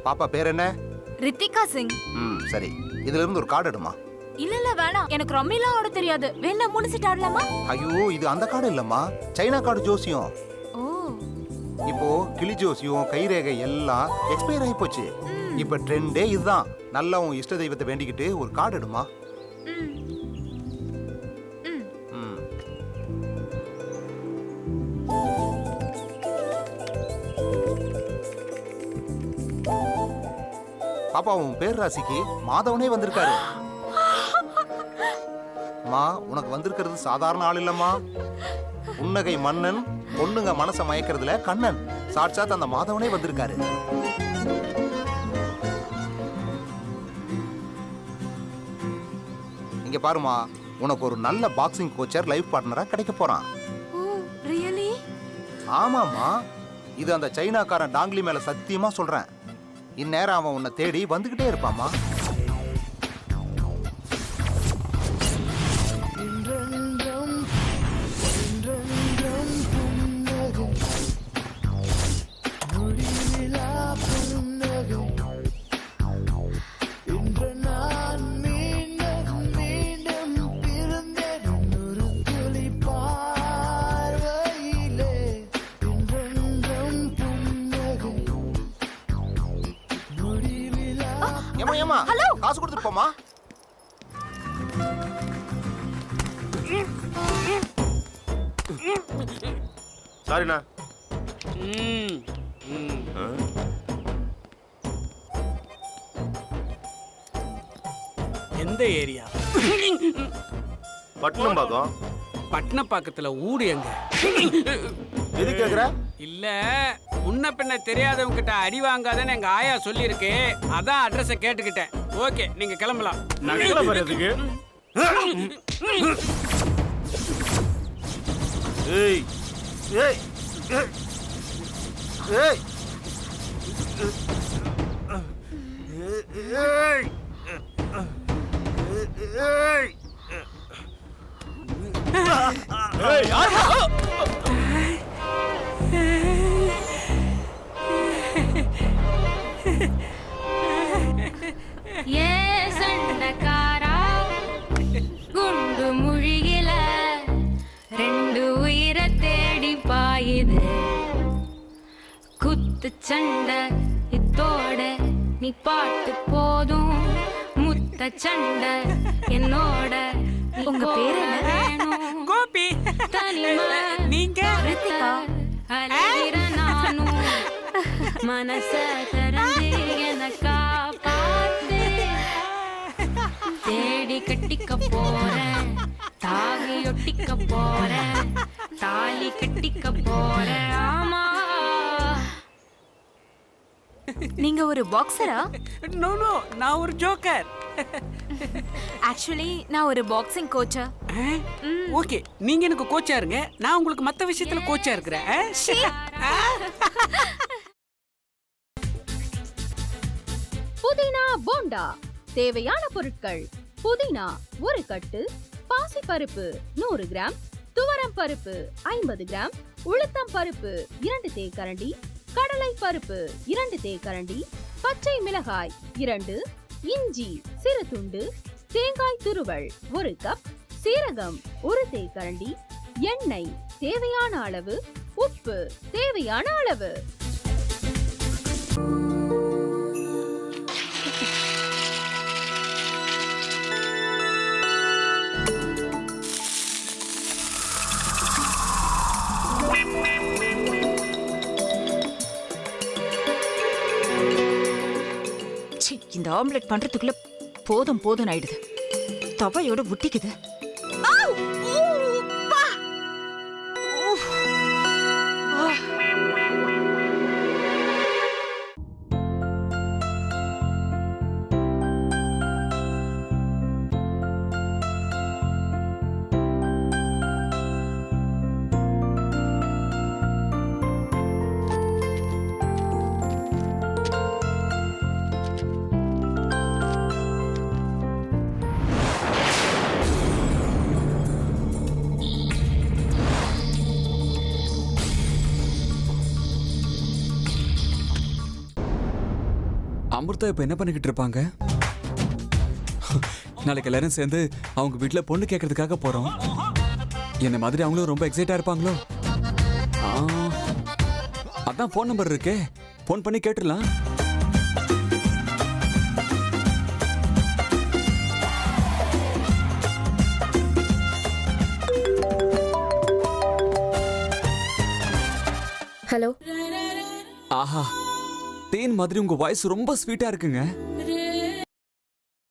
பாப்பா பேர் என்ன? ரித்திகா சிங். சரி, இதுல இருந்து ஒரு கார்டு எடுமா. இல்ல வேணாம், எனக்கு ரம்மிலாம் ஆட தெரியாது. வேணா 3 செட் ஆடலாமா? ஐயோ, இது அந்த கார்டு இல்லம்மா, சைனா கார்டு ஜோசியம். ஓ, இப்போ கிளி ஜோசியம் கைரேகை எல்லாம் எக்ஸ்பயர் ஆகி போச்சு. இப்ப ட்ரெண்டே இதுதான். நல்லா உன் இஷ்ட தெய்வத்தை வேண்டிக்கிட்டு ஒரு கார்டு எடுமா. பாப்பா, உன் பேர் ராசிக்கு மாதவனே வந்திருக்காரு. மா, உனக்கு வந்திருக்கிறது சாதாரண ஆள் இல்லம்மா. புன்னகை மன்னன், பொண்ணுங்க மனசை மயக்கிறதுல கண்ணன். சாட்சாத் அந்த மாதவனே வந்திருக்காரு. இங்க பாருமா, உனக்கு ஒரு நல்ல பாக்ஸிங் கோச்சர் லைஃப் பார்ட்னரா கிடைக்க போறான். ரியலி? ஆமாமா, இது அந்த சைனாக்காரன் டாங்லி மேல சத்தியமா சொல்றேன். இந்நேரம் அவன் உன்னை தேடி வந்துகிட்டே இருப்பாமா. ஏமா காசு கொடுத்துட்டு போமா. சாரிண்ணா. எந்த ஏரியா? பட்டணம்பாக்கம். பட்டணப்பாக்கத்துல ஊடு எங்க? எது கேக்குற? இல்ல, முன்ன பின்ன தெரியாதவங்க கிட்ட அடி வாங்காதன்னு எங்க ஆயா சொல்லியிருக்கு. அதான் அட்ரஸ கேட்டுக்கிட்டேன். ஓகே, நீங்க கிளம்பலாம். நகல வரதுக்கு. ஏய் ஏய் ஏய் ஏய் ஏய் ஏ சண்டக்காரா, குண்டு முழியில 2 உயிரை தேடி பாயுது. குத்து சண்டை இத்தோட நீ பாட்டு போதும். முத்த சண்டை என்னோட. உங்க பேர் என்ன? கோபி. நீங்க? ரித்திகா. அழகிற நானும் மனச திறந்து எனக்கா பார்த்து தேடி கட்டிக்க போறேன். தாகி ஒட்டிக்க போறேன். தாலி கட்டிக்க போறேன். ஆமா. நீங்க ஒரு பாக்ஸரா? நோ நோ, நான் ஒரு ஜோக்கர். ஆக்சுவலி நான் ஒரு பாக்ஸிங் கோச்சர். ஓகே, நீங்க எனக்கு கோச்சா இருங்க, நான் உங்களுக்கு மத்த விஷயத்துல கோச்சா இருக்கிறேன். புதினா போண்டா. தேவையான பொருட்கள்: புதினா 1 கட்டு, பாசிப்பருப்பு 100 கிராம், துவரம் பருப்பு 50 கிராம், உளுத்தம் பருப்பு 2 தேக்கரண்டி, கடலை பருப்பு 2 தேக்கரண்டி, பச்சை மிளகாய் 2, இஞ்சி சிறு துண்டு, தேங்காய் துருவல் 1 கப், சீரகம் 1 தேக்கரண்டி, எண்ணெய் தேவையான அளவு, உப்பு தேவையான அளவு. இந்த ஆம்லெட் பண்றதுக்குள்ள போதும் போதும் ஆயிடுது. தவையோட ஒட்டிக்குது. அமிர்தா இப்ப என்ன பண்ணிக்கிட்டு இருப்பாங்க? நாளைக்கு எல்லாரும் சேர்ந்து அவங்க வீட்டுல பொண்ணு கேட்கறதுக்காக போறோம். என்ன மாதிரி அவங்களும் ரொம்ப எக்ஸைட்டா இருப்பாங்களோ? ஆ, அதான் ஃபோன் நம்பர் இருக்கே, ஃபோன் பண்ணி கேட்டுடலாம். ஹலோ. ஆஹா, தேன் மாதிரி உங்க வாய்ஸ் ரொம்ப ஸ்வீட்டா இருக்குங்க.